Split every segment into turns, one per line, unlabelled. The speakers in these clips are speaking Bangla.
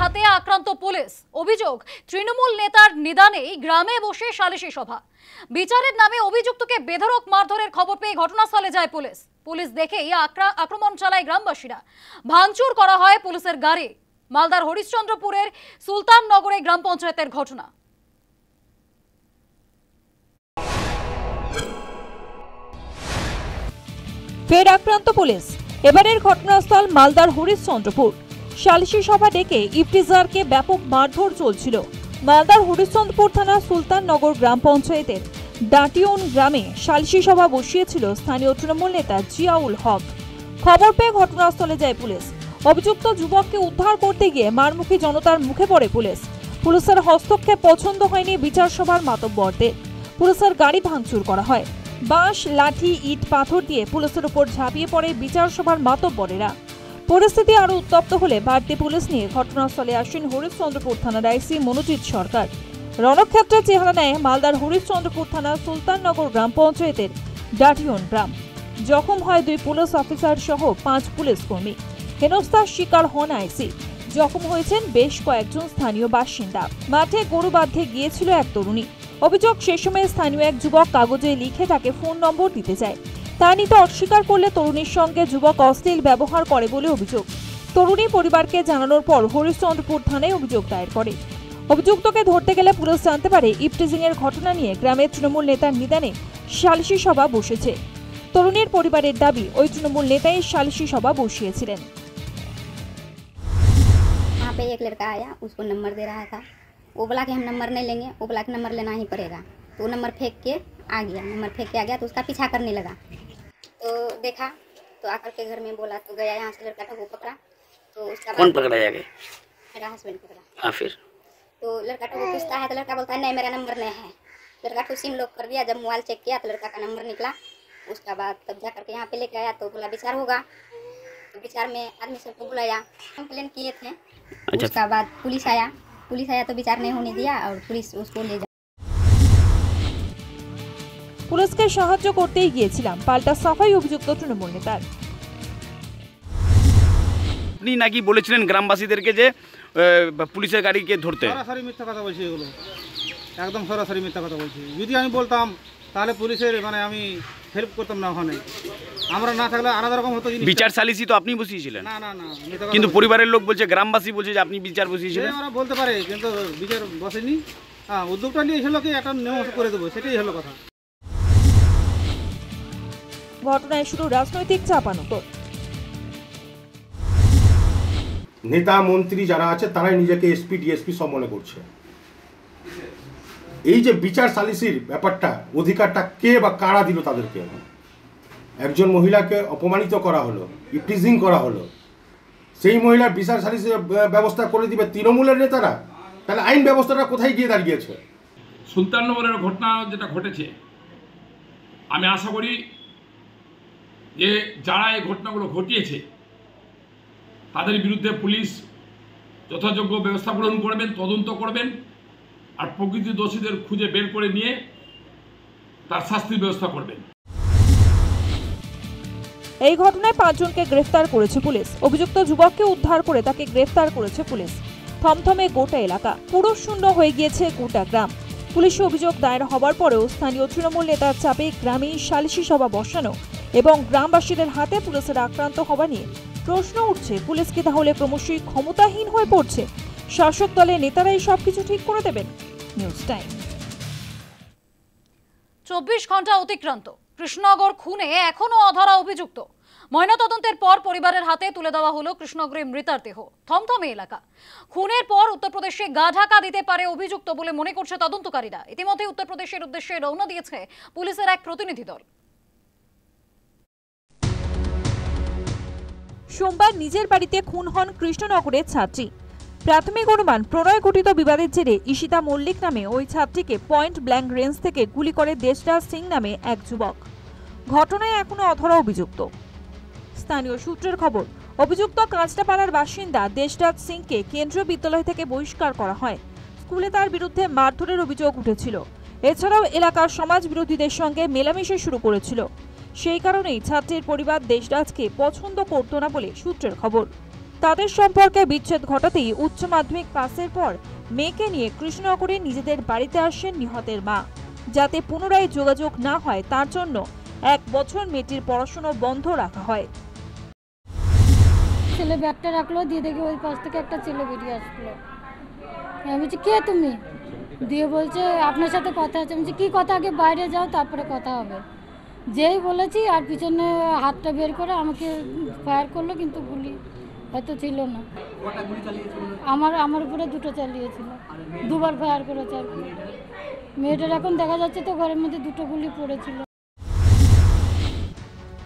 হাতে আক্রান্ত পুলিশ। অভিযোগ, তৃণমূল নেতার নিদানেই গ্রামে বসে সালিশি সভা। বিচারের নামে অভিযুক্তকে বেধড়ক মারধরের খবর পেয়ে ঘটনাস্থলে যায় পুলিশ। পুলিশ দেখেই আক্রমণ চালায় গ্রামবাসীরা। ভাঙচুর করা হয় পুলিশের গাড়ি। মালদার হরিশ্চন্দ্রপুরের সুলতাননগরে গ্রাম পঞ্চায়েতের ঘটনা।
ফের আক্রান্ত পুলিশ। এবারের ঘটনাস্থল মালদার হরিশ্চন্দ্রপুর। সালিশি সভা ডেকে ইফতিজারকে ব্যাপক মারধর চলছিল। মালদার হরিশ্চন্দ্রপুর থানা সুলতাননগর গ্রাম পঞ্চায়েতের ডাটিউন গ্রামে সালিশি সভা বসিয়েছিল স্থানীয় তৃণমূল নেতা জিয়াউল হক। খবর পেয়ে ঘটনাস্থলে যায় পুলিশ। অভিযুক্ত যুবককে উদ্ধার করতে গিয়ে মারমুখী জনতার মুখে পড়ে পুলিশ। পুলিশের হস্তক্ষেপ পছন্দ হয়নি বিচার সভার মাতব্বরদের। পুলিশের গাড়ি ভাঙচুর করা হয়। বাঁশ, লাঠি, ইট, পাথর দিয়ে পুলিশের উপর ঝাঁপিয়ে পড়ে বিচার সভার মাতব্বরেরা। পরিস্থিতি আরো উত্তপ্ত হলে বাড়তি পুলিশ নিয়ে ঘটনাস্থলে আসেন হরিশ্চন্দ্রপুর থানার আইসি মনোজিৎ সরকার। রণক্ষেত্রে চেহারা নেয় মালদার হরিশ্চন্দ্রপুর থানার সুলতাননগর গ্রাম পঞ্চায়েতের ডাটিউন গ্রাম। জখম হয় 2 পুলিশ অফিসার সহ 5 পুলিশ কর্মী। হেনস্থার শিকার হন আইসি। জখম হয়েছেন বেশ কয়েকজন স্থানীয় বাসিন্দা। মাঠে গরু বাঁধতে গিয়েছিল এক তরুণী। অভিযোগ, সে সময় স্থানীয় এক যুবক কাগজে লিখে তাকে ফোন নম্বর দিতে চায়। তা নিতে অস্বীকার করলে তরুণীর সঙ্গে যুবক অশ্লীল ব্যবহার করে বলে অভিযোগ। তরুণী পরিবারকে জানানোর পর হরিশ্চন্দ্রপুর থানায় অভিযোগ দায়ের করে। অভিযুক্তকে ধরতে গেলে পুলিশ জানতে পারে ইফটিজিং এর ঘটনা নিয়ে গ্রামের তৃণমূল নেতার নিদানে সালিশি সভা বসেছে। তরুণীর পরিবারের দাবি, ওই তৃণমূল নেতাই সালিশি সভা বসিয়েছিলেন।
वहाँ पे एक लड़का आया, उसको नंबर दे रहा था। वो बोला कि हम नंबर नहीं लेंगे, वो बोला कि नंबर लेना ही पड़ेगा। तो वो नंबर फेंक के आ गया। नंबर फेंक के आ गया तो उसका पीछा करने लगा। तो देखा तो आकर के घर में बोला, तो गया यहाँ से लड़का को पकड़ा। तो उसका
कौन पकड़ा जाके?
मेरा हस्बैंड पकड़ा।
हाँ, फिर
तो लड़का को पूछता है तो लड़का बोलता है नहीं मेरा नंबर नहीं है। लड़का को सिम लॉक कर दिया। जब मोबाइल चेक किया तो लड़का का नंबर निकला। उसका बाद तब जा करके यहाँ पे लेके आया तो बोला विचार होगा। तो विचार में आदमी सबको बुलाया, कंप्लेन किए थे।
अच्छा।
उसका बाद पुलिस आया तो विचार नहीं होने दिया और पुलिस उसको ले जा।
পুলিশকে সাহায্য করতেই গিয়েছিলাম, পাল্টা সাফাই অভিযুক্ত তৃণমূল নেতার।
আপনি নাকি বলেছিলেন গ্রামবাসীদেরকে যে পুলিশের গাড়িকে ধরতে।
সরাসরি মিথ্যা কথা বলছি, এগুলো একদম সরাসরি মিথ্যা কথা বলছি। যদি আমি বলতাম তাহলে পুলিশের আমি হেল্প করতাম না। ওখানে আমরা না থাকলে আলাদা রকম হতো।
বিচার সালিসি তো আপনি বসিয়েছিলেন?
না না না,
কিন্তু পরিবারের লোক বলছে, গ্রামবাসী বলছে যে আপনি বিচার বসিয়েছিলেন।
ওরা বলতে পারে, কিন্তু বিচার বসেনি। হ্যাঁ, উদ্যোগটা নিয়ে এসে কি একটা নিয়ম করে দেবো, সেটাই হলো কথা।
ঘটনায় শুরু রাজনৈতিক চাপানোতর।
নেতা মন্ত্রী যারা আছে তারাই নিজেকে এসপি ডিএসপি সব মনে করছে। এই যে বিচার সালিসির ব্যাপারটা, অধিকারটা কে বা কারা দিল তাদেরকে? একজন মহিলাকে অপমানিত করা হলো, ইফটিজিং করা হলো, সেই মহিলার বিচার সালিসির ব্যবস্থা করে দিবে তৃণমূলের নেতারা? তাহলে আইন ব্যবস্থাটা কোথায় গিয়ে দাঁড়িয়েছে?
সুলতাননগরের ঘটনা যেটা ঘটেছে, আমি আশা করি যে যারা এই ঘটনাগুলো ঘটিয়েছে তাদের বিরুদ্ধে পুলিশ যথাযোগ্য ব্যবস্থা গ্রহণ করবেন, তদন্ত করবেন, আর প্রকৃত দোষীদের খুঁজে বের করে নিয়ে তার শাস্তির ব্যবস্থা করবেন।
এই ঘটনায় 5 জনকে গ্রেফতার করেছে পুলিশ। অভিযুক্ত যুবককে উদ্ধার করে তাকে গ্রেফতার করেছে পুলিশ। থমথমে গোটা এলাকা, পুরো শূন্য হয়ে গিয়েছে গোটা গ্রাম। পুলিশে অভিযোগ দায়ের হবার পরেও স্থানীয় তৃণমূল নেতার চাপে গ্রামে সালিশি সভা বসানো এবং গ্রামবাসীদের হাতে পুলিশের আক্রান্ত হওয়া নিয়ে প্রশ্ন উঠছে, পুলিশ কি তাহলে ক্রমশই ক্ষমতাহীন হয়ে পড়ছে? শাসক দলের নেতারাই সবকিছু ঠিক করে দেবেন? News time.
24 ঘন্টা অতিক্রান্ত, কৃষ্ণনগর খুনে এখনো অধরা অভিযুক্ত। ময়নাতদন্তের পর পরিবারের হাতে তুলে দেওয়া হলো কৃষ্ণনগরের মৃতার দেহ। থমথমে এলাকা। খুনের পর উত্তরপ্রদেশে গা ঢাকা দিতে পারে অভিযুক্ত বলে মনে করছে তদন্তকারীরা। ইতিমধ্যে উত্তরপ্রদেশের উদ্দেশ্যে রওনা দিয়েছে পুলিশের এক প্রতিনিধি দল।
সোমবার নিজের বাড়িতে খুন হন কৃষ্ণনগরের ছাত্রী। প্রাথমিক অনুমান, প্রণয় ঘটিত বিবাদের জেরে ঈশিতা মল্লিক নামে ওই ছাত্রীকে পয়েন্ট ব্ল্যাঙ্ক রেঞ্জ থেকে গুলি করে দেশরাজ সিং নামে এক যুবক। ঘটনায় এখনো অধরা অভিযুক্ত। স্থানীয় সূত্রের খবর, অভিযুক্ত কাঁচরাপাড়ার বাসিন্দা দেশরাজ সিংকে কেন্দ্রীয় বিদ্যালয় থেকে বহিষ্কার করা হয়। স্কুলে তার বিরুদ্ধে মারধরের অভিযোগ উঠেছিল। এছাড়াও এলাকার সমাজ বিরোধীদের সঙ্গে মেলামেশা শুরু করেছিল। সেই কারণেই ছাত্রীর পরিবার দেশরাজকে পছন্দ করত না বলে সূত্রের খবর। তাদের সম্পর্কে বিচ্ছেদ ঘটাতেই উচ্চ মাধ্যমিক পাসের পর মেয়েকে নিয়ে কৃষ্ণনগরে নিজেদের বাড়িতে আসেন নিহতের মা। যাতে পুনরায় যোগাযোগ না হয় তার জন্য 1 বছর মেয়েটির পড়াশোনা বন্ধ রাখা হয়।
ছেলে ব্যাগটা রাখলো, দিয়ে দেখি ওই পাশ থেকে একটা ছেলে বেরিয়ে আসলো। আমি বলছি কে তুমি? দিয়ে বলছে আপনার সাথে কথা আছে। আমি বলছি কী কথা, আগে বাইরে যাও তারপরে কথা হবে। যেই বলেছি আর পিছনে হাতটা বের করে আমাকে ফায়ার করলো, কিন্তু গুলি হয়তো ছিল না। আমার উপরে 2টো চালিয়েছিল, 2বার ফায়ার করেছে আর কি। মেয়েটার এখন দেখা যাচ্ছে তো ঘরের মধ্যে 2টো গুলি পড়েছিল।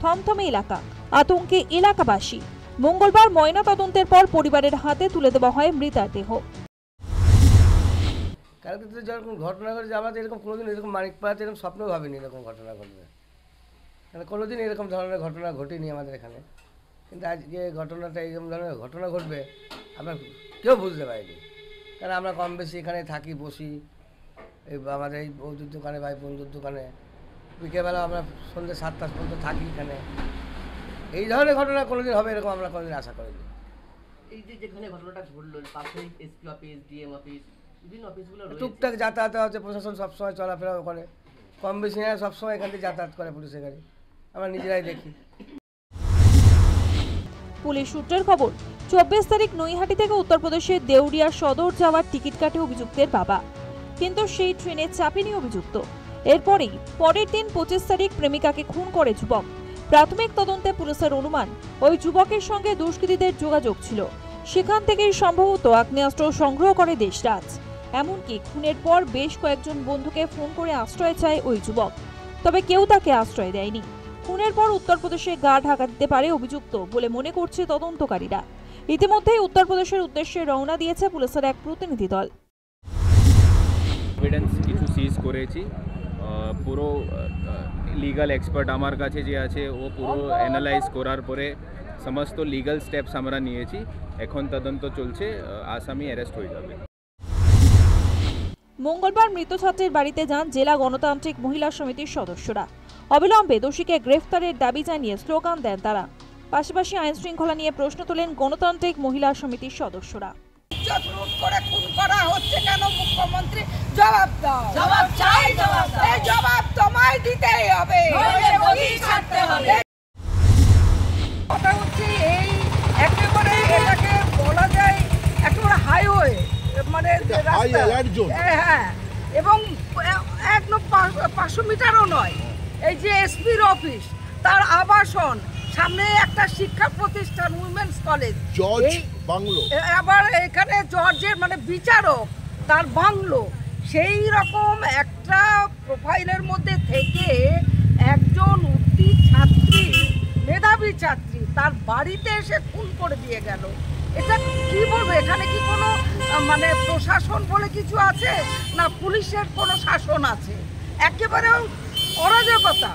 থমথমে এলাকা, আতঙ্কে এলাকাবাসী। মঙ্গলবার ময়না তদন্তের পর পরিবারের হাতে তুলে দেওয়া হয় মৃতার দেহ।
কালকে তো যখন ঘটনা ঘটেছে, আমরা তো এরকম কোনোদিন এরকম মানিকপাড়াতে এরকম স্বপ্নেও ভাবিনি এরকম ঘটনা ঘটবে। কারণ কোনোদিন এরকম ধরনের ঘটনা ঘটেনি আমাদের এখানে, কিন্তু আজকে ঘটনাটা এইরকম ধরনের ঘটনা ঘটবে আমরা কেউ বুঝতে পারিনি। কারণ আমরা কম বেশি এখানে থাকি, বসি, এই আমাদের এই বৌদির দোকানে, ভাই বন্ধুর দোকানে, বিকেলবেলা আমরা সন্ধ্যে 7টা পর্যন্ত থাকি এখানে। এই ধরনের ঘটনা কোনোদিন হবে এরকম আমরা কোনোদিন আশা করিনি।
এই যে যেখানে ঘটনাটা ঘটলো, পাশে এসপি অফিস, ডিএম অফিস, বিভিন্ন অফিসগুলো
টুকটাক যাতায়াত হচ্ছে, প্রশাসন সবসময় চলাফেরা করে, কম বেশি না সবসময় এখান থেকে যাতায়াত করে পুলিশের গাড়ি, আমরা নিজেরাই দেখি।
পুলিশ সূত্রের খবর, 24 তারিখ নৈহাটি থেকে উত্তরপ্রদেশের দেউরিয়া সদর যাওয়ার টিকিট কাটে অভিযুক্তের বাবা, কিন্তু সেই ট্রেনে চাপেনি অভিযুক্ত। এরপরেই পরের দিন 25 তারিখ প্রেমিকাকে খুন করে যুবক। প্রাথমিক তদন্তে পুলিশের অনুমান ওই যুবকের সঙ্গে দুষ্কৃতীদের যোগাযোগ ছিল। সেখান থেকেই সম্ভবত আগ্নেয়াস্ত্র সংগ্রহ করে দেশরাজ। এমনকি খুনের পর বেশ কয়েকজন বন্ধুকে ফোন করে আশ্রয় চায় ওই যুবক, তবে কেউ তাকে আশ্রয় দেয়নি। খুনের পর উত্তরপ্রদেশে গা ঢাকা দিতে পারে অভিযুক্ত বলে মনে করছে তদন্তকারীরা। ইতিমধ্যেই উত্তরপ্রদেশের উদ্দেশ্যে রওনা দিয়েছে পুলিশের এক প্রতিনিধি দল।
এভিডেন্স কিছু সিজ করেছি, পুরো লিগাল এক্সপার্ট আমার কাছে যে আছে ও পুরো অ্যানালাইজ করার পরে সমস্ত লিগাল স্টেপস আমরা নিয়েছি। এখন তদন্ত চলছে, আসামি অ্যারেস্ট হয়ে যাবে।
মঙ্গলবার মৃত ছাত্রের বাড়িতে যান জেলা গণতান্ত্রিক মহিলা সমিতির সদস্যরা। অবিলম্বে দোষীকে গ্রেফতারের দাবি জানিয়ে স্লোগান দেন তারা। পাশাপাশি আইন শৃঙ্খলা নিয়ে প্রশ্ন তোলেন গণতান্ত্রিক মহিলা সমিতির সদস্যরা।
মুখ্যমন্ত্রী জবাব দাও, জবাব চাই, জবাব দাও, এই জবাব তোমায় দিতেই হবে, কথা হচ্ছে এই একেবারে এটাকে বলা যায় একেবারে হাইওয়ে, মানে হ্যাঁ, এবং একদম 500 মিটারও নয়। এই যে এসপির অফিস, তার আবাসন, সামনে একটা শিক্ষা প্রতিষ্ঠান উইমেন্স কলেজ, জর্জ বাংলো, আবার এখানে জর্জের মানে বিচারক তার বাংলো, সেই রকম একটা প্রোফাইলের মধ্যে থেকে একজন উত্তীর ছাত্রী, মেধাবী ছাত্রী, তার বাড়িতে এসে খুন করে দিয়ে গেল। এটা কি বলবো, এখানে কি কোনো মানে প্রশাসন বলে কিছু আছে না পুলিশের কোনো শাসন আছে? একেবারে অরাজকতা।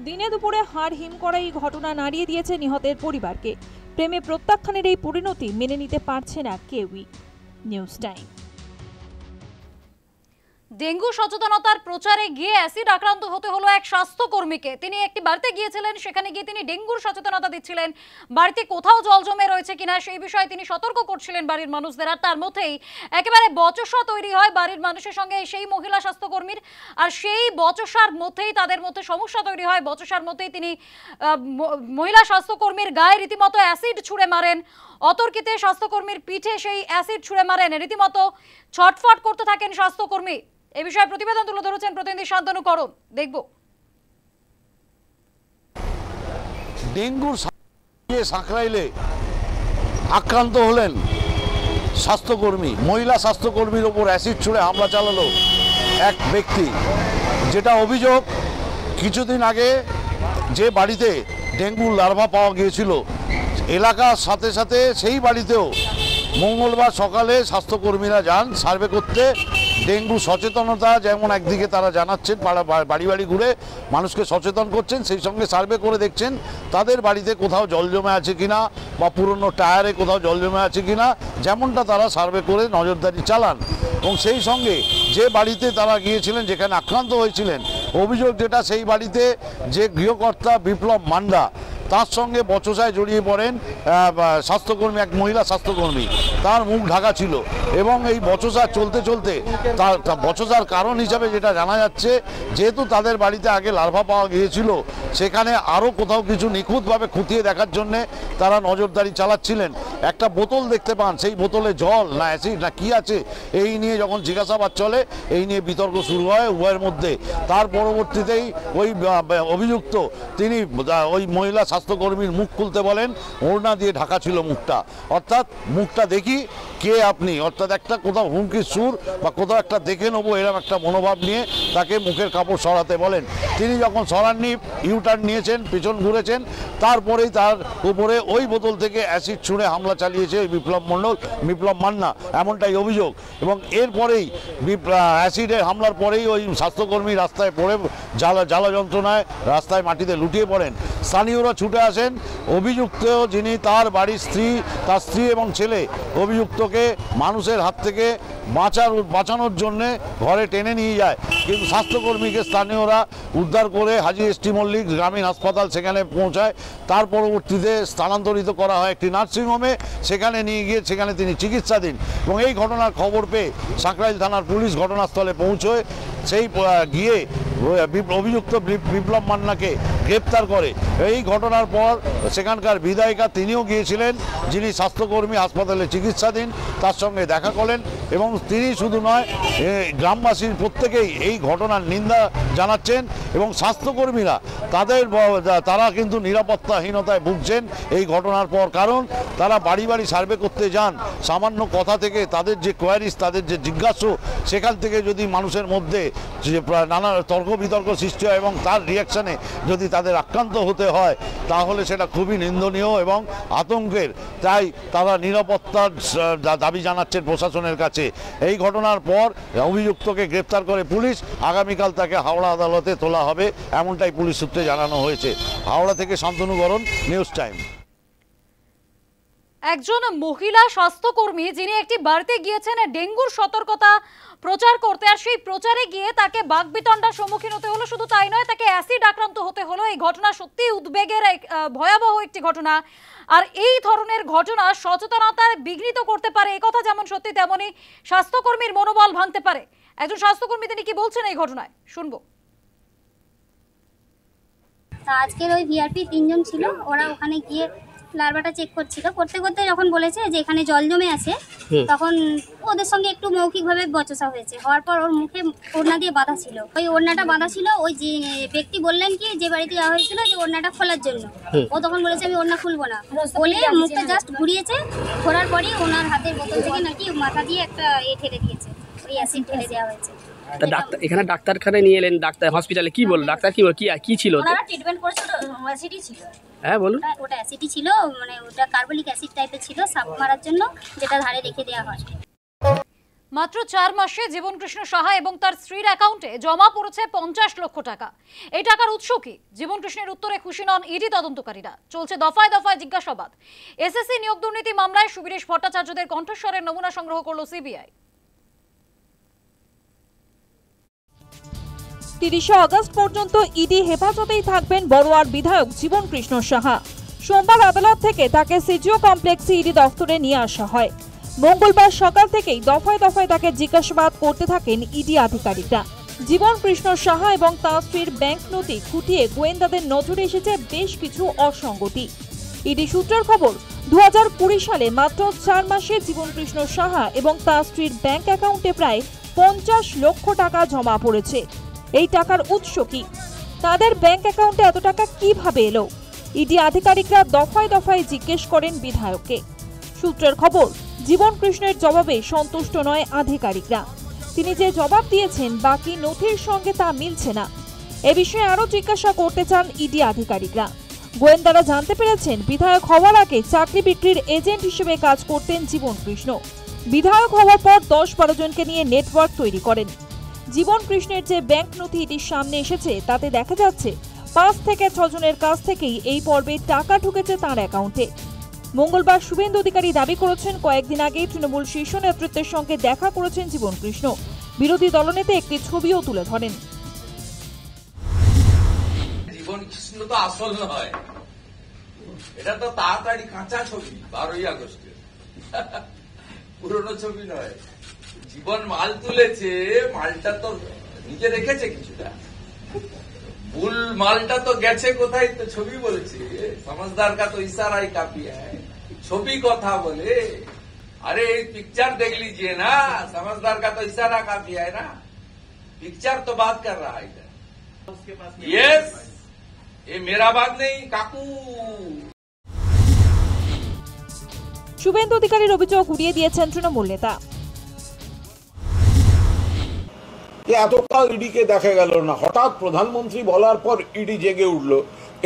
দিনে দুপুরে হাড় হিম করা এই ঘটনা নাড়িয়ে দিয়েছে নিহতের পরিবারকে। প্রেমে প্রত্যাখ্যানের এই পরিণতি মেনে নিতে পারছে না কেউই। News time.
ডেঙ্গু সচেতনতার প্রচারে গিয়ে অ্যাসিড আক্রান্ত হতে হলো এক স্বাস্থ্যকর্মীকে। তিনি একটি বাড়িতে গিয়েছিলেন, সেখানে গিয়ে তিনি ডেঙ্গুর সচেতনতা দিচ্ছিলেন। বাড়িতে কোথাও জল জমে রয়েছে কিনা সেই বিষয়ে তিনি সতর্ক করছিলেন বাড়ির মানুষদের। আর তার মধ্যেই একেবারে বচসা তৈরি হয় বাড়ির মানুষের সঙ্গে সেই মহিলা স্বাস্থ্যকর্মীর। আর সেই বচসার মধ্যেই তাদের মধ্যে সমস্যা তৈরি হয়। বচসার মধ্যেই তিনি মহিলা স্বাস্থ্যকর্মীর গায়ে রীতিমতো অ্যাসিড ছুঁড়ে মারেন। অতর্কিতে স্বাস্থ্যকর্মীর পিঠে সেই অ্যাসিড ছুঁড়ে মারেন। রীতিমতো ছটফট করতে থাকেন স্বাস্থ্যকর্মী। এই বিষয়ে প্রতিবেদন তুলে ধরেছেন প্রতিনিধি শান্তনু করণ। দেখব।
ডেঙ্গুর সাঁকড়াইলে আক্রান্ত হলেন স্বাস্থ্যকর্মী। মহিলা স্বাস্থ্যকর্মীর ওপর অ্যাসিড ছুঁড়ে হামলা চালালো এক ব্যক্তি। যেটা অভিযোগ, কিছুদিন আগে যে বাড়িতে ডেঙ্গুর লার্ভা পাওয়া গিয়েছিল, এলাকার সাথে সাথে সেই বাড়িতেও মঙ্গলবার সকালে স্বাস্থ্যকর্মীরা যান সার্ভে করতে। ডেঙ্গু সচেতনতা যেমন একদিকে তারা জানাচ্ছেন, বাড়ি বাড়ি ঘুরে মানুষকে সচেতন করছেন, সেই সঙ্গে সার্ভে করে দেখছেন তাদের বাড়িতে কোথাও জল জমে আছে কিনা বা পুরনো টায়ারে কোথাও জল জমে আছে কিনা, যেমনটা তারা সার্ভে করে নজরদারি চালান। এবং সেই সঙ্গে যে বাড়িতে তারা গিয়েছিলেন, যেখানে আক্রান্ত হয়েছিলেন, অভিযোগ যেটা, সেই বাড়িতে যে গৃহকর্তা বিপ্লব মান্ডা, তার সঙ্গে বচসায় জড়িয়ে পড়েন স্বাস্থ্যকর্মী, এক মহিলা স্বাস্থ্যকর্মী। তার মুখ ঢাকা ছিল এবং এই বচসা চলতে চলতে তার বচসার কারণ হিসাবে যেটা জানা যাচ্ছে, যেহেতু তাদের বাড়িতে আগে লার্ভা পাওয়া গিয়েছিল, সেখানে আরও কোথাও কিছু নিখুঁতভাবে খুঁটিয়ে দেখার জন্যে তারা নজরদারি চালাচ্ছিলেন। একটা বোতল দেখতে পান, সেই বোতলে জল না অ্যাসিড না কি আছে, এই নিয়ে যখন জিজ্ঞাসাবাদ চলে, এই নিয়ে বিতর্ক শুরু হয় উভয়ের মধ্যে। তার পরবর্তীতেই ওই অভিযুক্ত তিনি ওই মহিলা স্বাস্থ্যকর্মীর মুখ খুলতে বলেন, ওড়না দিয়ে ঢাকা ছিল মুখটা, অর্থাৎ মুখটা দেখি কে আপনি, অর্থাৎ একটা কোথাও হুমকির সুর বা কোথাও একটা দেখে নেবো এরকম একটা মনোভাব নিয়ে তাকে মুখের কাপড় সরাতে বলেন। তিনি যখন সরাননি, ইউটার্ন নিয়েছেন, পিছন ঘুরেছেন, তারপরেই তার উপরে ওই বোতল থেকে অ্যাসিড ছুঁড়ে হামলা চালিয়েছে ওই বিপ্লব মান্না, এমনটাই অভিযোগ। এবং এরপরেই অ্যাসিডের হামলার পরেই ওই স্বাস্থ্যকর্মী রাস্তায় পড়ে জ্বালা যন্ত্রণায় রাস্তায় মাটিতে লুটিয়ে পড়েন। স্থানীয়রা ছুটে আসেন। অভিযুক্ত যিনি, তার বাড়ির স্ত্রী, তার স্ত্রী এবং ছেলে অভিযুক্তকে মানুষের হাত থেকে বাঁচানোর জন্যে ঘরে টেনে নিয়ে যায়, কিন্তু স্বাস্থ্যকর্মীকে স্থানীয়রা উদ্ধার করে হাজী এসটি মল্লিক গ্রামীণ হাসপাতাল সেখানে পৌঁছায়। তার পরবর্তীতে স্থানান্তরিত করা হয় একটি নার্সিংহোমে, সেখানে নিয়ে গিয়ে সেখানে তিনি চিকিৎসাধীন। এবং এই ঘটনার খবর পেয়ে সাঁকরাইল থানার পুলিশ ঘটনাস্থলে পৌঁছয়, সেই গিয়ে অভিযুক্ত বিপ্লব মান্নাকে গ্রেপ্তার করে। এই ঘটনার পর সেখানকার বিধায়িকা তিনিও গিয়েছিলেন, যিনি স্বাস্থ্যকর্মী হাসপাতালে চিকিৎসাধীন, তার সঙ্গে দেখা করলেন। এবং তিনি শুধু নয়, গ্রামবাসীর প্রত্যেকেই এই ঘটনার নিন্দা জানাচ্ছেন এবং স্বাস্থ্যকর্মীরা তারা কিন্তু নিরাপত্তাহীনতায় ভুগছেন এই ঘটনার পর। কারণ তারা বাড়ি বাড়ি সার্ভে করতে যান, সামান্য কথা থেকে তাদের যে কোয়ারিজ, তাদের যে জিজ্ঞাসা, সেখান থেকে যদি মানুষের মধ্যে নানা তর্ক বিতর্ক সৃষ্টি হয় এবং তার রিয়াকশানে যদি তাদের আক্রান্ত হতে হয়, তাহলে সেটা খুবই নিন্দনীয় এবং আতঙ্কের। তাই তারা নিরাপত্তার দাবি জানাচ্ছেন প্রশাসনের কাছে। এই ঘটনার পর অভিযুক্তকে গ্রেপ্তার করে পুলিশ, আগামীকাল তাকে হাওড়া আদালতে তোলা হবে, এমনটাই পুলিশ সূত্রে জানানো হয়েছে। হাওড়া থেকে শান্তনু গরণ, নিউজ টাইম।
একজন মহিলা স্বাস্থ্যকর্মী যিনি একটি বাড়িতে গিয়েছেন ডেঙ্গুর সতর্কতা প্রচার করতে, আর সেই প্রচারে গিয়ে তাকে বাকবিতণ্ডার সম্মুখীন হতে হলো। শুধু তাই নয়, তাকে অ্যাসিড আক্রান্ত হতে হলো। এই ঘটনা সত্যি উদ্বেগের ভয়াবহ একটি ঘটনা। আর এই ধরনের ঘটনা সচেতনতার বিঘ্নিত করতে পারে, এই কথা যেমন সত্যি, তেমনই স্বাস্থ্যকর্মীর মনোবল ভাঙতে পারে। একজন স্বাস্থ্যকর্মী তিনি কি বলছেন এই ঘটনায়, শুনবো।
আজকের ওই ভিআরপি 3 জন ছিল, ওরা ওখানে গিয়ে লার্ভাটা চেক করতে করতে যখন বলেছে যে এখানে জল জমে আছে, তখন ওদের সঙ্গে একটু মৌখিকভাবে বচসা হয়েছে। হওয়ার পর ওর মুখে ওড়না দিয়ে বাঁধা ছিল, ওই ওড়নাটা বাঁধা ছিল। ওই যে ব্যক্তি বললেন কি, যে বাড়িতে যাওয়া হয়েছিল, যে ওড়নাটা খোলার জন্য, ও তখন বলেছে আমি ওড়না খুলবো না বলে মুখটা জাস্ট ঘুরিয়েছে। ঘোরার পরই ওনার হাতের বোতল থেকে নাকি মাথা দিয়ে একটা ঠেলে দিয়েছে, ওই অ্যাসিড ঠেলে দেওয়া হয়েছে।
এখানে ডাক্তারখানায় নিয়ে এলেন, ডাক্তার হসপিটালে কি বলল? ডাক্তার কি ছিল?
ওনারা ট্রিটমেন্ট করেছিল, অ্যাসিডই ছিল।
হ্যাঁ বলুন।
ওটা অ্যাসিডই ছিল, মানে ওটা কার্বলিক অ্যাসিড টাইপের ছিল, সাপ মারার জন্য, যেটা ধারে রেখে দেওয়া হয়।
মাত্র 4 মাসে জীবনকৃষ্ণ সাহা এবং তার স্ত্রীর অ্যাকাউন্টে জমা পড়েছে 50 লক্ষ টাকা। এই টাকার উৎস কি? জীবনকৃষ্ণের উত্তরে খুশি নন ইডি তদন্তকারীরা। চলছে দফায় দফায় জিজ্ঞাসাবাদ। এসএসসি নিয়োগ দুর্নীতি মামলায় সুবীরেশ ভট্টাচার্যদের কণ্ঠস্বরের নমুনা সংগ্রহ করল সিবিআই।
30 আগস্ট পর্যন্ত ইডি হেফাজতেই থাকবেন বড়ুয়ার বিধায়ক জীবনকৃষ্ণ সাহা। সোমবার আদালত থেকে তাকে সিজিও কমপ্লেক্সে ইডি দফতরে নিয়ে আসা হয়। মঙ্গলবার সকাল থেকেই দফায় দফায় তাকে জিজ্ঞাসাবাদ করতে থাকেন ইডি আধিকারিকরা। জীবনকৃষ্ণ সাহা এবং তাঁর স্ত্রীর ব্যাংক নথি খুঁটিয়ে গোয়েন্দাদের নজরে এসেছে বেশ কিছু অসঙ্গতি। ইডি সূত্রের খবর, 2020 সালে মাত্র 4 মাসে জীবনকৃষ্ণ সাহা এবং তাঁর স্ত্রীর ব্যাংক অ্যাকাউন্টে প্রায় 50 লক্ষ টাকা জমা পড়েছে। এই টাকার উৎস কি? তাদের ব্যাংক অ্যাকাউন্টে এত টাকা কিভাবে এলো? ইডি আধিকারিকরা দফায় দফায় জিজ্ঞেস করেন বিধায়ককে। সূত্রের খবর, জীবনকৃষ্ণের জবাবে সন্তুষ্ট নয় আধিকারিকরা। তিনি যে জবাব দিয়েছেন বাকি নথির সঙ্গে তা মিলছে না। এ বিষয়ে আরও জিজ্ঞাসা করতে চান ইডি আধিকারিকরা। গোয়েন্দারা জানতে পেরেছেন, বিধায়ক হওয়ার আগে চাকরি বিক্রির এজেন্ট হিসেবে কাজ করতেন জীবনকৃষ্ণ। বিধায়ক হওয়ার পর 10-12 জনকে নিয়ে নেটওয়ার্ক তৈরি করেন। জীবনকৃষ্ণের যে ব্যাংক নথি ইডির সামনে এসেছে, তাতে দেখা যাচ্ছে 5 থেকে 6 জনের কাছ থেকেই এই পর্বে টাকা ঢুকেছে তাঁর অ্যাকাউন্টে। মঙ্গলবার শুভেন্দু অধিকারী দাবি করেছেন, কয়েকদিন আগেই তৃণমূল শীর্ষ নেতৃত্বের সঙ্গে দেখা করেছেন জীবনকৃষ্ণ। বিরোধী দলনেতা একটি ছবিও তুলে ধরেন।
জীবনকৃষ্ণ তো আসল নয়, এটা তো তাড়াতাড়ি কাঁচা ছবি 12ই আগস্টের, পুরনো ছবি নয়। জীবন মাল তুলেছে, মালটা তো নিজে রেখেছে কিছুটা, ভুল মালটা তো গেছে কোথায়, তো ছবি বলেছে। समझदार का तो इशारा ही काफी है, ছবি কথা বলে। अरे पिक्चर देख लीजिए ना, समझदार का तो इशारा काफी है ना, पिक्चर तो बात कर रहा है इधर। यस, ये मेरा बात नहीं काकू।
শুভেন্দু অধিকারীর অভিযোগ উড়িয়ে দিয়েছেন তৃণমূল নেতা।
এতকাল ইডিকে দেখা গেল না, হঠাৎ প্রধানমন্ত্রী বলার পর ইডি জেগে উঠল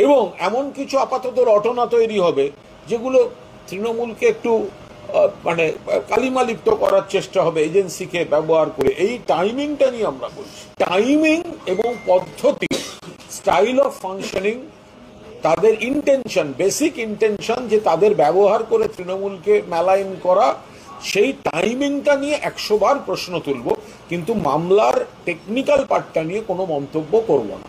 এবং এমন কিছু আপাতত রটনা তৈরি হবে যেগুলো তৃণমূলকে একটু মানে কালিমালিপ্ত করার চেষ্টা হবে এজেন্সিকে ব্যবহার করে। এই টাইমিংটা নিয়ে আমরা বলছি, টাইমিং এবং পদ্ধতি, স্টাইল অফ ফাংশনিং, তাদের ইন্টেনশন, বেসিক ইন্টেনশন যে তাদের ব্যবহার করে তৃণমূলকে মেলাইন করা, সেই টাইমিংটা নিয়ে 100 বার প্রশ্ন তুলব, কিন্তু মামলার টেকনিক্যাল পার্টটা নিয়ে কোনো মন্তব্য করব না।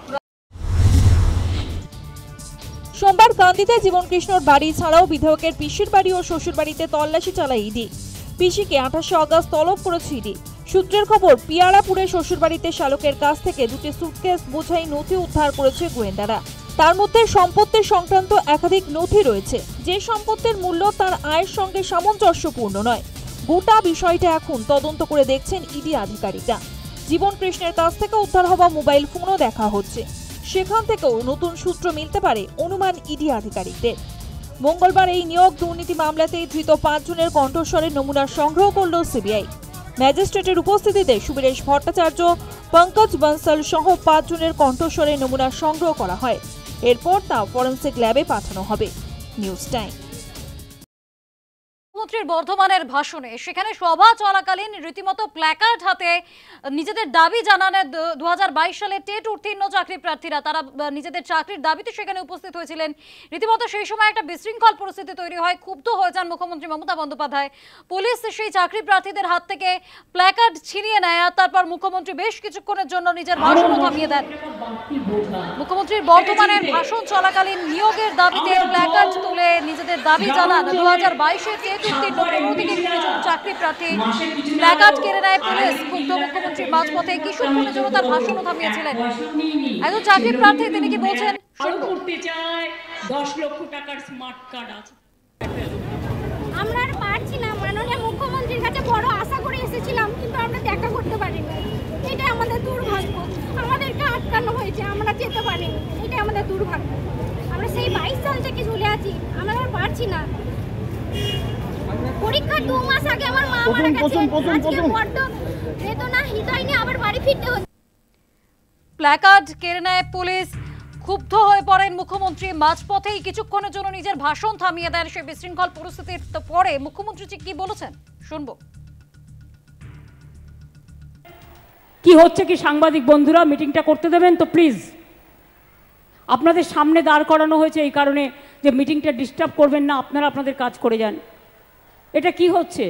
সোমবার কান্দিতে জীবন কৃষ্ণর বাড়ি ছাড়াও বিধায়কের পিসির বাড়ি ও শ্বশুর বাড়িতে তল্লাশি চালায় ইডি। পিসিকে 28 আগস্ট তলব করেছে ইডি। সূত্রের খবর, পিয়ারাপুরে শ্বশুর বাড়িতে শালকের কাছ থেকে 2টি সুটকেস বোঝাই নথি উদ্ধার করেছে গোয়েন্দারা। তার মধ্যে সম্পত্তি সংক্রান্ত একাধিক নথি রয়েছে, যে সম্পত্তির মূল্য তার আয়ের সঙ্গে সামঞ্জস্যপূর্ণ নয়। গোটা বিষয়টা এখন তদন্ত করে দেখছেন ইডি আধিকারিকরা। জীবন কৃষ্ণের কাছ থেকে উদ্ধার হওয়া মোবাইল ফোনও দেখা হচ্ছে, সেখান থেকেও নতুন সূত্র মিলতে পারে অনুমান ইডি আধিকারিকদের। মঙ্গলবার এই নিয়োগ দুর্নীতি মামলাতে ধৃত 5 জনের কণ্ঠস্বরের নমুনা সংগ্রহ করল সিবিআই। ম্যাজিস্ট্রেটের উপস্থিতিতে সুবীরেশ ভট্টাচার্য, পঙ্কজ বনসল সহ 5 জনের কণ্ঠস্বরের নমুনা সংগ্রহ করা হয়। এরপর তা ফরেনসিক ল্যাবে পাঠানো হবে। News time.
মুখ্যমন্ত্রীর বর্ধমানের ভাষণে সেখানে সভা চলাকালীন রীতিমতো প্ল্যাকার্ড হাতে নিজেদের দাবি জানানে 2022 সালে টেট উত্তীর্ণ চাকরি প্রার্থীরা, তারা নিজেদের চাকরির দাবিতে সেখানে উপস্থিত হয়েছিলেন। রীতিমতো সেই সময় একটা বিশৃঙ্খল পরিস্থিতি তৈরি হয়, ক্ষুব্ধ হয়ে যান মুখ্যমন্ত্রী মমতা বন্দ্যোপাধ্যায়। পুলিশ সেই চাকরি প্রার্থীদের হাত থেকে প্ল্যাকার্ড ছিনিয়ে নেয় আর তারপর মুখ্যমন্ত্রী বেশ কিছুক্ষণের জন্য নিজের ভাষণও থামিয়ে দেন। মুখ্যমন্ত্রীর বর্ধমানের ভাষণ চলাকালীন নিয়োগের দাবিতে প্ল্যাকার্ড তুলে নিজেদের দাবি জানান 2022-এর টেট উত্তীর্ণ 15 থেকে 20 জন চাকরি প্রার্থী। প্ল্যাকার্ড কেড়ে নেয় পুলিশ। ক্ষুব্ধ মুখ্যমন্ত্রীর মাঝপথে কিছুক্ষণের জন্য তার ভাষণও থামিয়েছিলেন। একজন চাকরি প্রার্থী, তিনি কি বলছেন
করতে চায়। 10 লক্ষ টাকার স্মার্ট কার্ড আছে।
আমরা আর পারছি না, মাননীয় মুখ্যমন্ত্রীর কাছে বড় আশা করে এসেছিলাম, কিন্তু আমরা দেখা করতে পারিনি। এটা আমাদের দুর্ভাগ্য, আমাদেরকে আটকানো হয়েছে, আমরা যেতে পারিনি, এটা আমাদের দুর্ভাগ্য। আমরা সেই 22 সাল থেকে ঝুলে আছি, আমরা আর পারছি না। পরীক্ষা 2 মাস আগে আমার মা মারা গেছে, আজকে বড্ড বেদনা, হৃদয় নিয়ে আবার বাড়ি ফিরতে হচ্ছে।
প্ল্যাকার্ড কেড়ে নেয় পুলিশ। ক্ষুব্ধ হয়ে পড়েন মুখ্যমন্ত্রী, মাঝপথেই কিছুক্ষণের জন্য নিজের ভাষণ থামিয়ে দেন। সেই বিশৃঙ্খল পরিস্থিতির পরে মুখ্যমন্ত্রী কি বলেছেন শুনবো।
কি হচ্ছে কি সাংবাদিক বন্ধুরা, মিটিংটা করতে দেবেন তো প্লিজ। আপনাদের সামনে দাঁড় করানো হয়েছে এই কারণে যে মিটিংটা ডিস্টার্ব করবেন না, আপনারা আপনাদের কাজ করে যান। এটা কি হচ্ছে,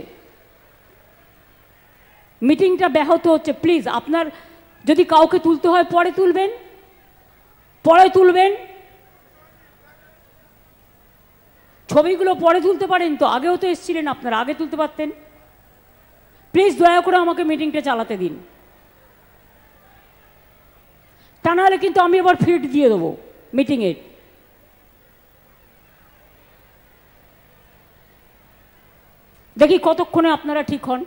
মিটিংটা ব্যাহত হচ্ছে। প্লিজ, আপনার যদি কাউকে তুলতে হয় পরে তুলবেন, পরে তুলবেন। ছবিগুলো পরে তুলতে পারেন তো, আগেও তো এসেছিলেন আপনারা, আগে তুলতে পারতেন। প্লিজ দয়া করে আমাকে মিটিংটা চালাতে দিন, তা নাহলে কিন্তু আমি এবার ফিড দিয়ে দেবো মিটিংয়ের। দেখি কতক্ষণে আপনারা ঠিক হন।